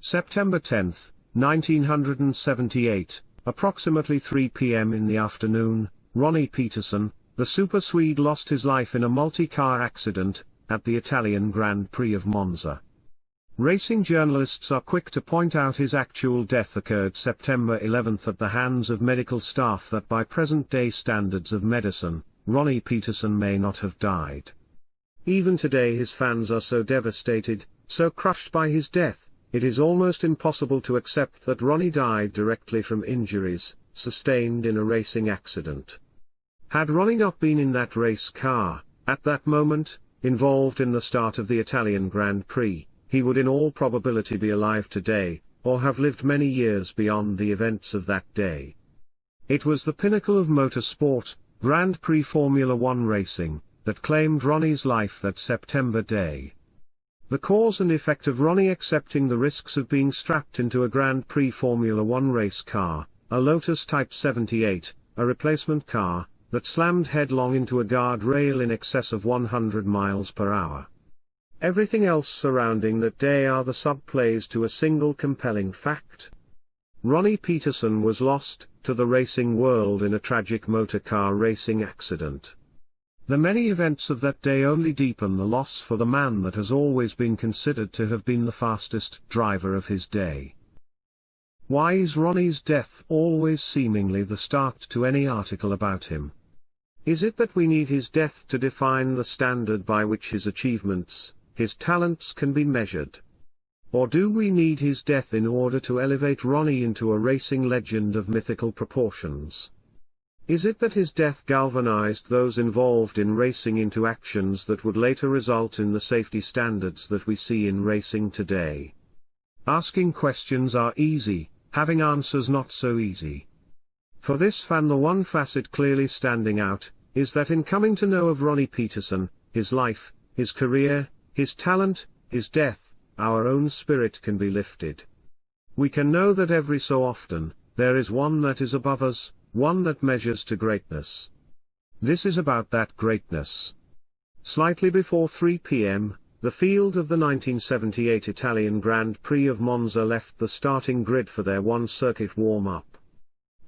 September 10, 1978, approximately 3 p.m. in the afternoon, Ronnie Peterson, the Super Swede, lost his life in a multi-car accident at the Italian Grand Prix of Monza. Racing journalists are quick to point out his actual death occurred September 11 at the hands of medical staff that by present-day standards of medicine, Ronnie Peterson may not have died. Even today his fans are so devastated, so crushed by his death, it is almost impossible to accept that Ronnie died directly from injuries sustained in a racing accident. Had Ronnie not been in that race car, at that moment, involved in the start of the Italian Grand Prix, he would in all probability be alive today, or have lived many years beyond the events of that day. It was the pinnacle of motorsport, Grand Prix Formula One racing, that claimed Ronnie's life that September day. The cause and effect of Ronnie accepting the risks of being strapped into a Grand Prix Formula One race car, a Lotus Type 78, a replacement car, that slammed headlong into a guardrail in excess of 100 miles per hour. Everything else surrounding that day are the subplays to a single compelling fact. Ronnie Peterson was lost to the racing world in a tragic motor car racing accident. The many events of that day only deepen the loss for the man that has always been considered to have been the fastest driver of his day. Why is Ronnie's death always seemingly the start to any article about him? Is it that we need his death to define the standard by which his achievements, his talents can be measured? Or do we need his death in order to elevate Ronnie into a racing legend of mythical proportions? Is it that his death galvanized those involved in racing into actions that would later result in the safety standards that we see in racing today? Asking questions are easy, having answers not so easy. For this fan, the one facet clearly standing out is that in coming to know of Ronnie Peterson, his life, his career, his talent, his death, our own spirit can be lifted. We can know that every so often, there is one that is above us, one that measures to greatness. This is about that greatness. Slightly before 3 p.m., the field of the 1978 Italian Grand Prix of Monza left the starting grid for their one-circuit warm-up.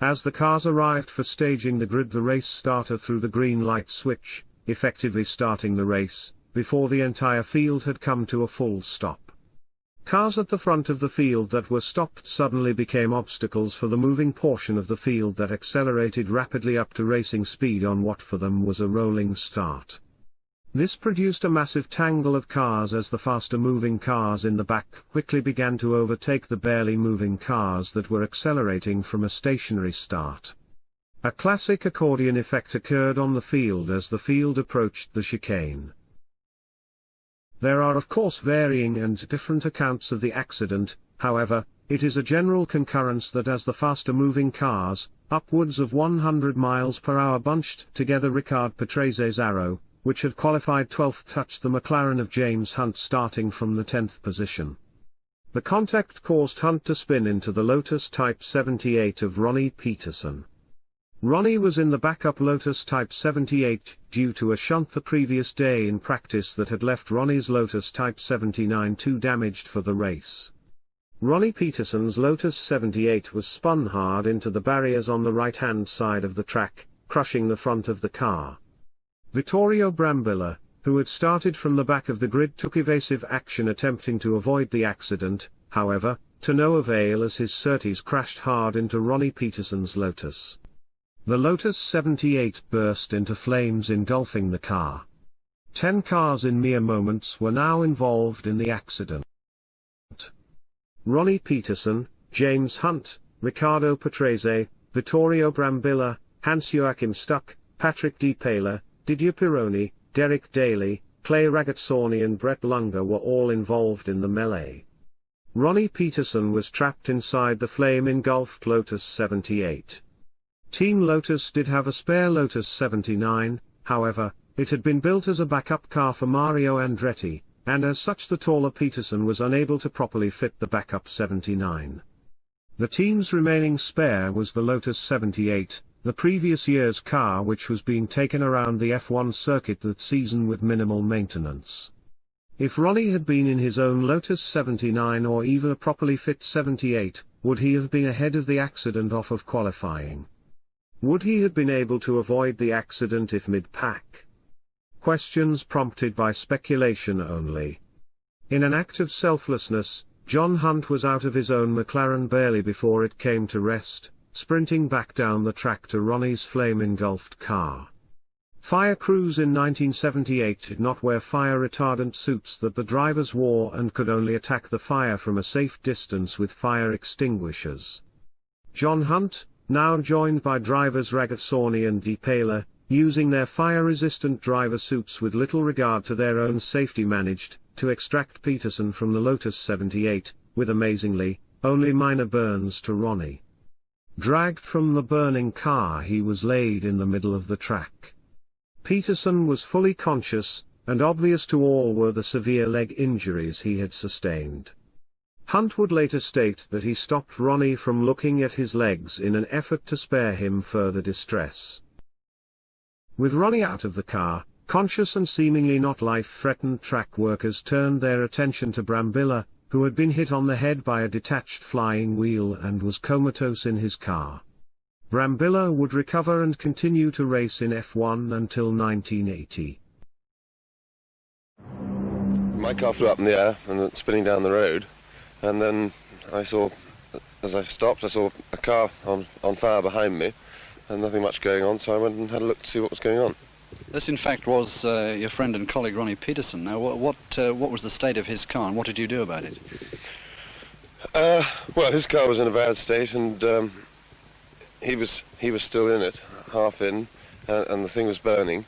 As the cars arrived for staging the grid, the race starter threw the green light switch, effectively starting the race, before the entire field had come to a full stop. Cars at the front of the field that were stopped suddenly became obstacles for the moving portion of the field that accelerated rapidly up to racing speed on what for them was a rolling start. This produced a massive tangle of cars as the faster-moving cars in the back quickly began to overtake the barely moving cars that were accelerating from a stationary start. A classic accordion effect occurred on the field as the field approached the chicane. There are of course varying and different accounts of the accident, however, it is a general concurrence that as the faster-moving cars, upwards of 100 miles per hour, bunched together, Ricard Patrase's Arrow, which had qualified 12th, touched the McLaren of James Hunt starting from the 10th position. The contact caused Hunt to spin into the Lotus Type 78 of Ronnie Peterson. Ronnie was in the backup Lotus Type 78 due to a shunt the previous day in practice that had left Ronnie's Lotus Type 79 too damaged for the race. Ronnie Peterson's Lotus 78 was spun hard into the barriers on the right-hand side of the track, crushing the front of the car. Vittorio Brambilla, who had started from the back of the grid, took evasive action attempting to avoid the accident, however, to no avail as his Surtees crashed hard into Ronnie Peterson's Lotus. The Lotus 78 burst into flames, engulfing the car. 10 cars in mere moments were now involved in the accident. Ronnie Peterson, James Hunt, Riccardo Patrese, Vittorio Brambilla, Hans-Joachim Stuck, Patrick Di Pala, Didier Pironi, Derek Daly, Clay Ragazzoni and Brett Lunger were all involved in the melee. Ronnie Peterson was trapped inside the flame-engulfed Lotus 78. Team Lotus did have a spare Lotus 79, however, it had been built as a backup car for Mario Andretti, and as such the taller Peterson was unable to properly fit the backup 79. The team's remaining spare was the Lotus 78, the previous year's car, which was being taken around the F1 circuit that season with minimal maintenance. If Ronnie had been in his own Lotus 79 or even a properly fit 78, would he have been ahead of the accident off of qualifying? Would he have been able to avoid the accident if mid-pack? Questions prompted by speculation only. In an act of selflessness, John Hunt was out of his own McLaren barely before it came to rest, sprinting back down the track to Ronnie's flame-engulfed car. Fire crews in 1978 did not wear fire retardant suits that the drivers wore and could only attack the fire from a safe distance with fire extinguishers. John Hunt, now joined by drivers Ragazzoni and DePaler, using their fire-resistant driver suits with little regard to their own safety, managed to extract Peterson from the Lotus 78, with amazingly, only minor burns to Ronnie. Dragged from the burning car, he was laid in the middle of the track. Peterson was fully conscious, and obvious to all were the severe leg injuries he had sustained. Hunt would later state that he stopped Ronnie from looking at his legs in an effort to spare him further distress. With Ronnie out of the car, conscious and seemingly not life-threatened, track workers turned their attention to Brambilla, who had been hit on the head by a detached flying wheel and was comatose in his car. Brambilla would recover and continue to race in F1 until 1980. My car flew up in the air and went spinning down the road, and then as I stopped, I saw a car on fire behind me, and nothing much going on, so I went and had a look to see what was going on. This, in fact, was your friend and colleague Ronnie Peterson. Now, what was the state of his car, and what did you do about it? Well, his car was in a bad state, and he was still in it, half in, and the thing was burning.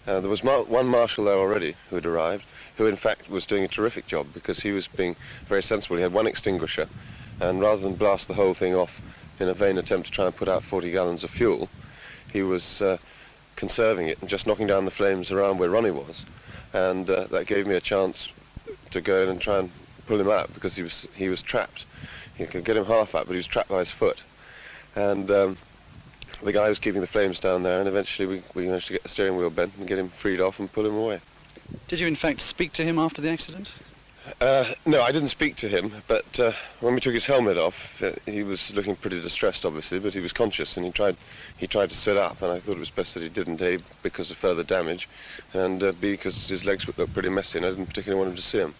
There was one marshal there already who had arrived, who in fact was doing a terrific job because he was being very sensible. He had one extinguisher, and rather than blast the whole thing off in a vain attempt to try and put out 40 gallons of fuel, he was conserving it and just knocking down the flames around where Ronnie was, and that gave me a chance to go in and try and pull him out because he was trapped. You could get him half out, but he was trapped by his foot, and the guy was keeping the flames down there, and eventually we managed to get the steering wheel bent and get him freed off and pull him away. Did you in fact speak to him after the accident? No, I didn't speak to him, but when we took his helmet off, he was looking pretty distressed, obviously, but he was conscious, and he tried to sit up, and I thought it was best that he didn't, A, because of further damage, and B, because his legs looked pretty messy, and I didn't particularly want him to see him.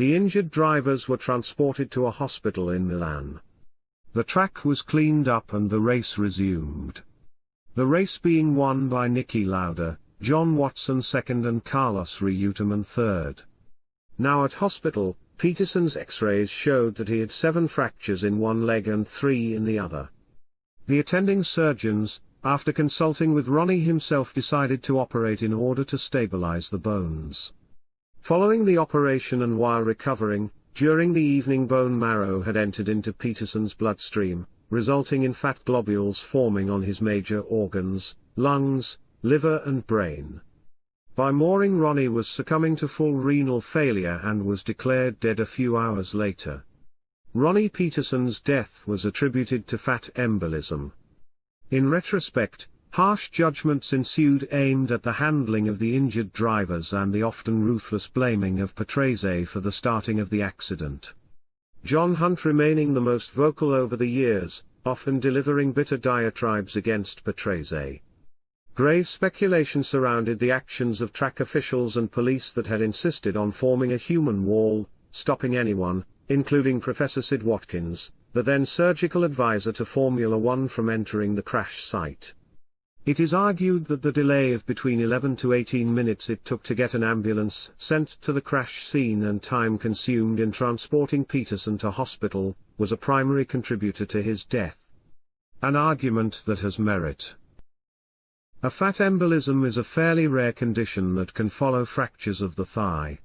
The injured drivers were transported to a hospital in Milan. The track was cleaned up and the race resumed. The race being won by Niki Lauda, John Watson second and Carlos Reutemann third. Now at hospital, Peterson's X-rays showed that he had 7 fractures in one leg and 3 in the other. The attending surgeons, after consulting with Ronnie himself, decided to operate in order to stabilize the bones. Following the operation and while recovering, during the evening bone marrow had entered into Peterson's bloodstream, resulting in fat globules forming on his major organs, lungs, liver and brain. By morning Ronnie was succumbing to full renal failure and was declared dead a few hours later. Ronnie Peterson's death was attributed to fat embolism. In retrospect, harsh judgments ensued aimed at the handling of the injured drivers and the often ruthless blaming of Peterson for the starting of the accident. John Hunt remaining the most vocal over the years, often delivering bitter diatribes against Peterson. Grave speculation surrounded the actions of track officials and police that had insisted on forming a human wall, stopping anyone, including Professor Sid Watkins, the then surgical advisor to Formula One, from entering the crash site. It is argued that the delay of between 11 to 18 minutes it took to get an ambulance sent to the crash scene and time consumed in transporting Peterson to hospital was a primary contributor to his death. An argument that has merit. A fat embolism is a fairly rare condition that can follow fractures of the thigh.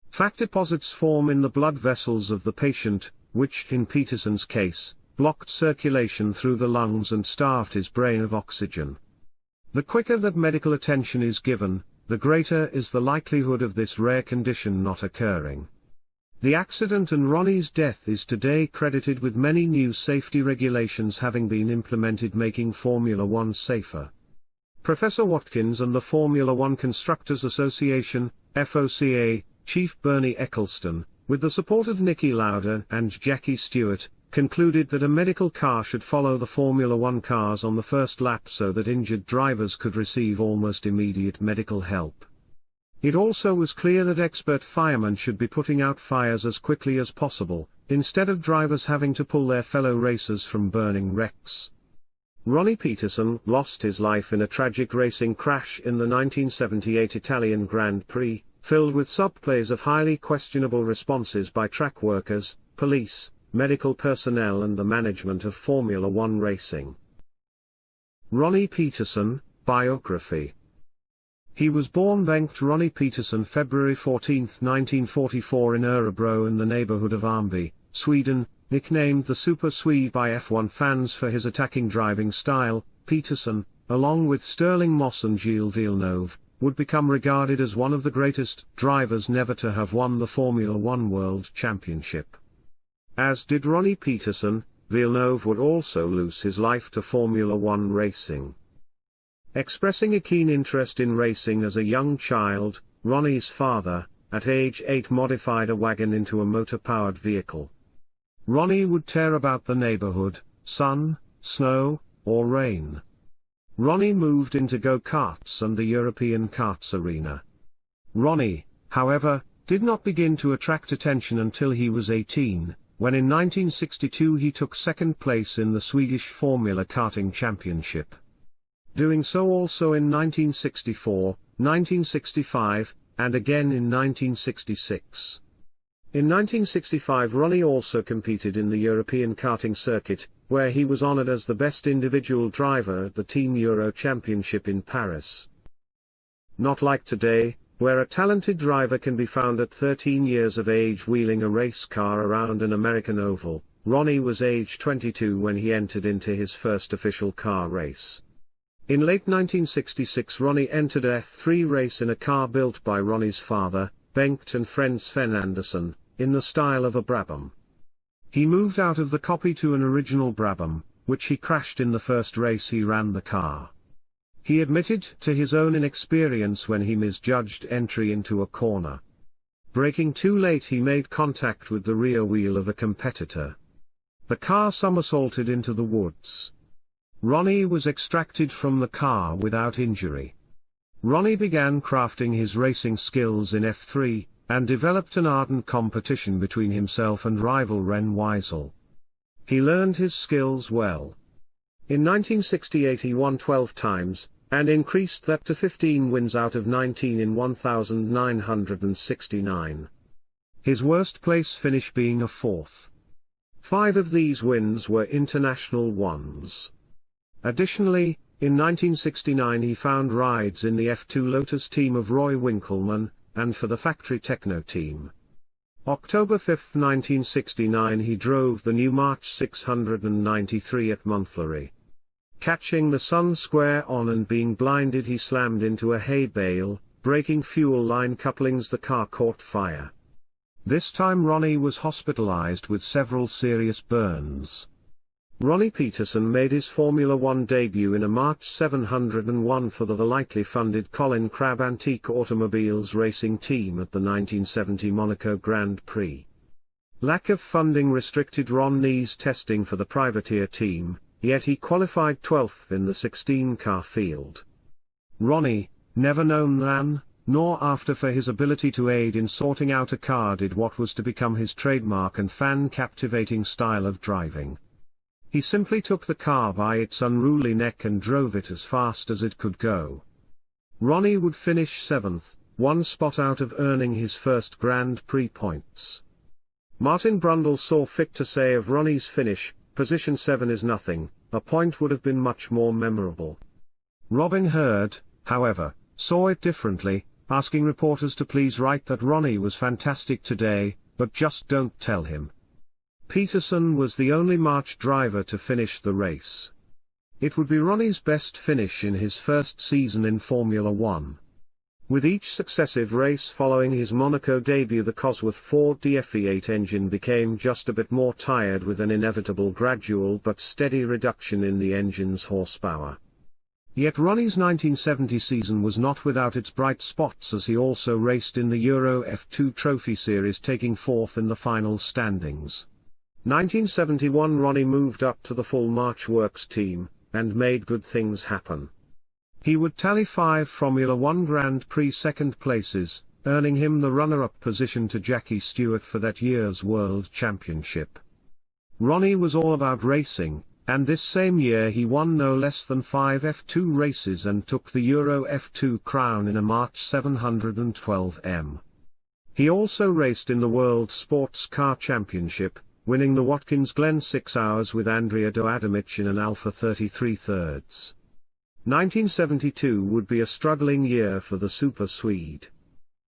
Fat deposits form in the blood vessels of the patient, which, in Peterson's case, blocked circulation through the lungs and starved his brain of oxygen. The quicker that medical attention is given, the greater is the likelihood of this rare condition not occurring. The accident and Ronnie's death is today credited with many new safety regulations having been implemented, making Formula One safer. Professor Watkins and the Formula One Constructors Association, FOCA, Chief Bernie Ecclestone, with the support of Niki Lauda and Jackie Stewart, concluded that a medical car should follow the Formula One cars on the first lap so that injured drivers could receive almost immediate medical help. It also was clear that expert firemen should be putting out fires as quickly as possible, instead of drivers having to pull their fellow racers from burning wrecks. Ronnie Peterson lost his life in a tragic racing crash in the 1978 Italian Grand Prix, filled with subplays of highly questionable responses by track workers, police, medical personnel and the management of Formula One racing. Ronnie Peterson, Biography. He was born Bengt Ronnie Peterson February 14, 1944 in Örebro in the neighborhood of Armby, Sweden. Nicknamed the Super Swede by F1 fans for his attacking driving style, Peterson, along with Stirling Moss and Gilles Villeneuve, would become regarded as one of the greatest drivers never to have won the Formula One World Championship. As did Ronnie Peterson, Villeneuve would also lose his life to Formula One racing. Expressing a keen interest in racing as a young child, Ronnie's father, at age 8, modified a wagon into a motor-powered vehicle. Ronnie would tear about the neighborhood, sun, snow, or rain. Ronnie moved into go-karts and the European karts arena. Ronnie, however, did not begin to attract attention until he was 18, when in 1962 he took second place in the Swedish Formula Karting Championship. Doing so also in 1964, 1965, and again in 1966. In 1965 Ronnie also competed in the European karting circuit, where he was honored as the best individual driver at the Team Euro Championship in Paris. Not like today, where a talented driver can be found at 13 years of age wheeling a race car around an American oval, Ronnie was age 22 when he entered into his first official car race. In late 1966 Ronnie entered a F3 race in a car built by Ronnie's father, Bengt and friend Sven Andersson, in the style of a Brabham. He moved out of the copy to an original Brabham, which he crashed in the first race he ran the car. He admitted to his own inexperience when he misjudged entry into a corner. Braking too late he made contact with the rear wheel of a competitor. The car somersaulted into the woods. Ronnie was extracted from the car without injury. Ronnie began crafting his racing skills in F3, and developed an ardent competition between himself and rival Ren Wiesel. He learned his skills well. In 1968 he won 12 times, and increased that to 15 wins out of 19 in 1969. His worst place finish being a fourth. 5 of these wins were international ones. Additionally, in 1969 he found rides in the F2 Lotus team of Roy Winkleman, and for the factory Techno team. October 5, 1969 he drove the new March 693 at Montfleury. Catching the sun square on and being blinded he slammed into a hay bale, breaking fuel line couplings. The car caught fire. This time Ronnie was hospitalized with several serious burns. Ronnie Peterson made his Formula One debut in a March 701 for the lightly funded Colin Crabb Antique Automobiles racing team at the 1970 Monaco Grand Prix. Lack of funding restricted Ronnies testing for the privateer team, yet he qualified 12th in the 16-car field. Ronnie, never known then, nor after for his ability to aid in sorting out a car, did what was to become his trademark and fan-captivating style of driving. He simply took the car by its unruly neck and drove it as fast as it could go. Ronnie would finish 7th, 1 spot out of earning his first Grand Prix points. Martin Brundle saw fit to say of Ronnie's finish, "Position 7 is nothing, a point would have been much more memorable." Robin Hurd, however, saw it differently, asking reporters to please write that Ronnie was fantastic today, but just don't tell him. Peterson was the only March driver to finish the race. It would be Ronnie's best finish in his first season in Formula One. With each successive race following his Monaco debut, the Cosworth Ford DFE8 engine became just a bit more tired, with an inevitable gradual but steady reduction in the engine's horsepower. Yet Ronnie's 1970 season was not without its bright spots, as he also raced in the Euro F2 Trophy Series, taking 4th in the final standings. 1971 Ronnie moved up to the full March Works team, and made good things happen. He would tally 5 Formula One Grand Prix second places, earning him the runner-up position to Jackie Stewart for that year's World Championship. Ronnie was all about racing, and this same year he won no less than 5 F2 races and took the Euro F2 crown in a March 712M. He also raced in the World Sports Car Championship, winning the Watkins Glen 6 Hours with Andrea Do Adamic in an Alfa 33 thirds. 1972 would be a struggling year for the Super Swede.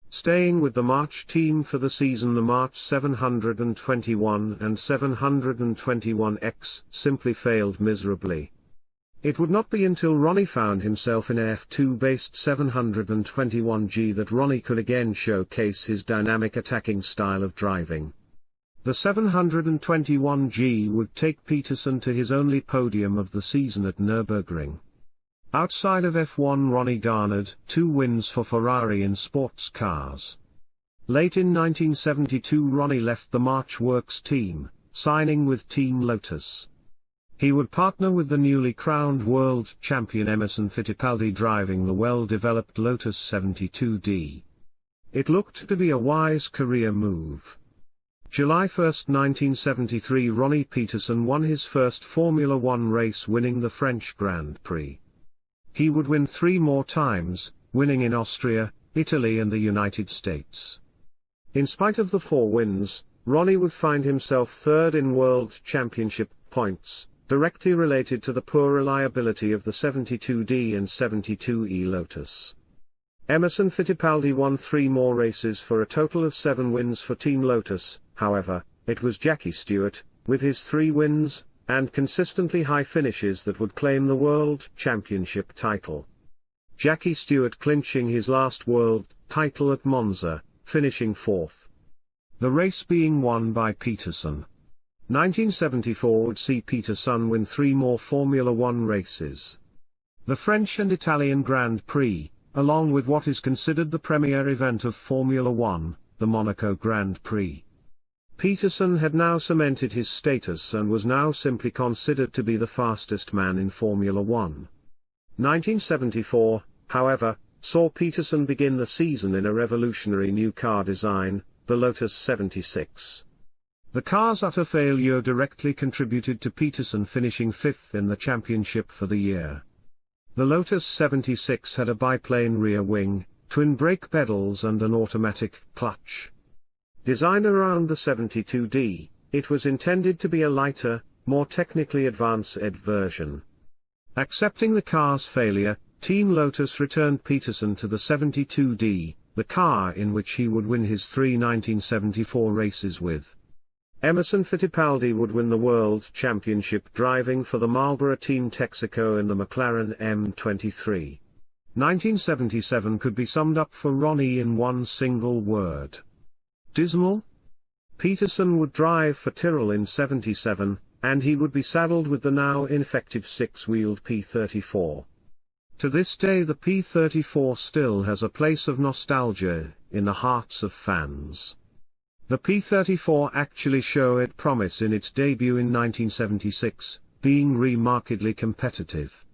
Staying with the March team for the season, the March 721 and 721X simply failed miserably. It would not be until Ronnie found himself in a F2-based 721G that Ronnie could again showcase his dynamic attacking style of driving. The 721G would take Peterson to his only podium of the season at Nürburgring. Outside of F1, Ronnie garnered 2 wins for Ferrari in sports cars. Late in 1972 Ronnie left the March Works team, signing with Team Lotus. He would partner with the newly crowned world champion Emerson Fittipaldi, driving the well-developed Lotus 72D. It looked to be a wise career move. July 1, 1973 Ronnie Peterson won his first Formula One race, winning the French Grand Prix. He would win 3 more times, winning in Austria, Italy and the United States. In spite of the 4 wins, Ronnie would find himself 3rd in World Championship points, directly related to the poor reliability of the 72D and 72E Lotus. Emerson Fittipaldi won 3 more races for a total of 7 wins for Team Lotus. However, it was Jackie Stewart, with his 3 wins, and consistently high finishes, that would claim the World Championship title. Jackie Stewart clinching his last world title at Monza, finishing 4th. The race being won by Peterson. 1974 would see Peterson win 3 more Formula One races. The French and Italian Grand Prix, along with what is considered the premier event of Formula One, the Monaco Grand Prix. Peterson had now cemented his status and was now simply considered to be the fastest man in Formula One. 1974, however, saw Peterson begin the season in a revolutionary new car design, the Lotus 76. The car's utter failure directly contributed to Peterson finishing 5th in the championship for the year. The Lotus 76 had a biplane rear wing, twin brake pedals and an automatic clutch. Designed around the 72D, it was intended to be a lighter, more technically advanced version. Accepting the car's failure, Team Lotus returned Peterson to the 72D, the car in which he would win his 3 1974 races with. Emerson Fittipaldi would win the World Championship driving for the Marlboro Team Texaco in the McLaren M23. 1977 could be summed up for Ronnie in one single word. Dismal? Peterson would drive for Tyrrell in 77, and he would be saddled with the now ineffective 6-wheeled P34. To this day the P34 still has a place of nostalgia in the hearts of fans. The P34 actually showed promise in its debut in 1976, being remarkably competitive.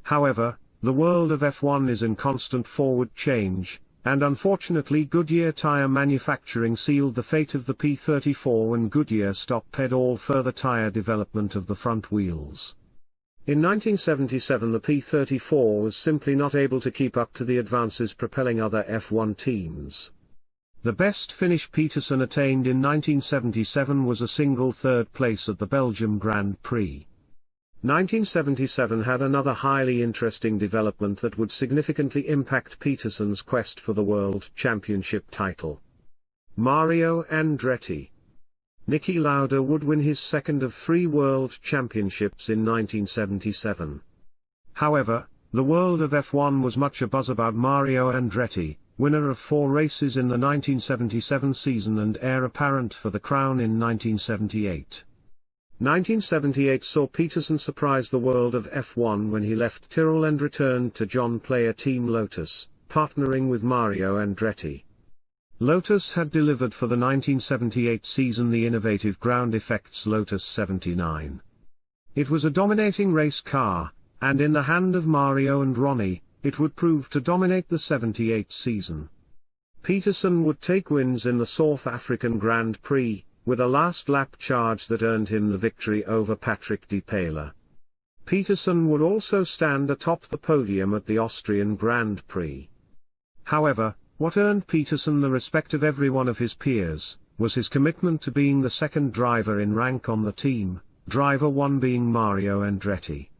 However, the world of F1 is in constant forward change, and unfortunately Goodyear tire manufacturing sealed the fate of the P34 when Goodyear stopped all further tire development of the front wheels. In 1977 the P34 was simply not able to keep up to the advances propelling other F1 teams. The best finish Peterson attained in 1977 was a single third place at the Belgium Grand Prix. 1977 had another highly interesting development that would significantly impact Peterson's quest for the World Championship title. Mario Andretti. Niki Lauda would win his second of 3 World Championships in 1977. However, the world of F1 was much abuzz about Mario Andretti, winner of 4 races in the 1977 season and heir apparent for the crown in 1978. 1978 saw Peterson surprise the world of F1 when he left Tyrrell and returned to John Player Team Lotus, partnering with Mario Andretti. Lotus had delivered for the 1978 season the innovative ground effects Lotus 79. It was a dominating race car, and in the hand of Mario and Ronnie, it would prove to dominate the 78 season. Peterson would take wins in the South African Grand Prix, with a last lap charge that earned him the victory over Patrick de Paler. Peterson would also stand atop the podium at the Austrian Grand Prix. However, what earned Peterson the respect of every one of his peers, was his commitment to being the second driver in rank on the team, driver 1 being Mario Andretti.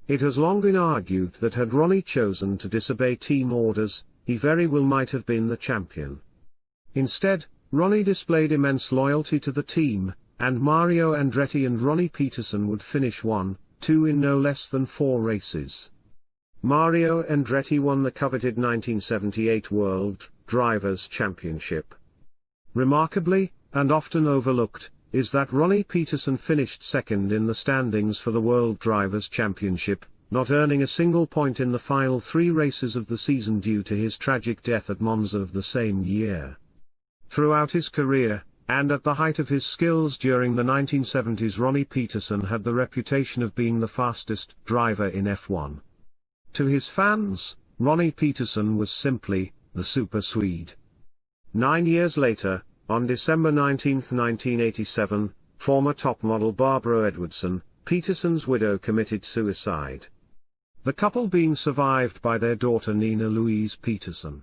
It has long been argued that had Ronnie chosen to disobey team orders, he very well might have been the champion. Instead, Ronnie displayed immense loyalty to the team, and Mario Andretti and Ronnie Peterson would finish 1, 2 in no less than 4 races. Mario Andretti won the coveted 1978 World Drivers' Championship. Remarkably, and often overlooked, is that Ronnie Peterson finished second in the standings for the World Drivers' Championship, not earning a single point in the final 3 races of the season due to his tragic death at Monza of the same year. Throughout his career, and at the height of his skills during the 1970s, Ronnie Peterson had the reputation of being the fastest driver in F1. To his fans, Ronnie Peterson was simply the Super Swede. 9 years later, on December 19, 1987, former top model Barbara Edwardson, Peterson's widow, committed suicide. The couple being survived by their daughter Nina Louise Peterson.